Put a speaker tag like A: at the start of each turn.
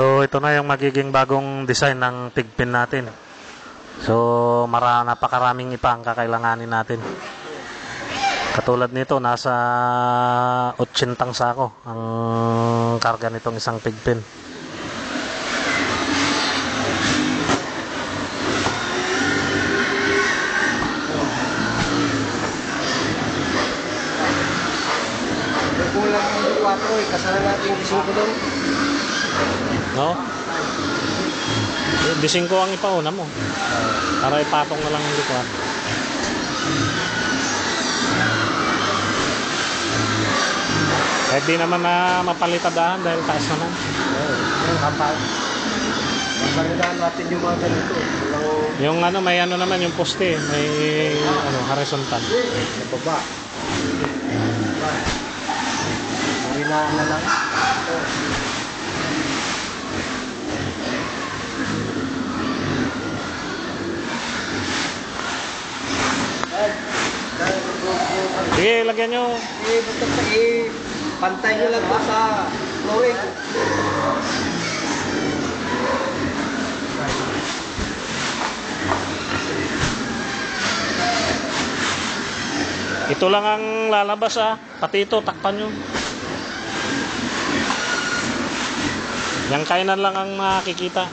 A: So ito na yung magiging bagong design ng pigpin natin. So napakaraming ipa ang kakailanganin natin. Katulad nito, nasa 80 sako ang karga nitong isang pigpin.
B: Kulang yung 4 eh, kasama natin yung 5 doon.
A: No? Dising ko ang ipauna mo. Para ipatong na lang yung likod. Kahit di naman na mapalitadahan dahil taas naman.
B: Yung kapal. Mapalitaan natin yung mga ganito.
A: Yung ano, may ano naman yung poste. May ano, horizontal.
B: Sa baba. Marinaan na lang.
A: Sige, lagyan nyo.
B: Pantay nyo lang po sa flooring.
A: Ito lang ang lalabas pati ito, takpan nyo. Yang kainan lang ang makikita.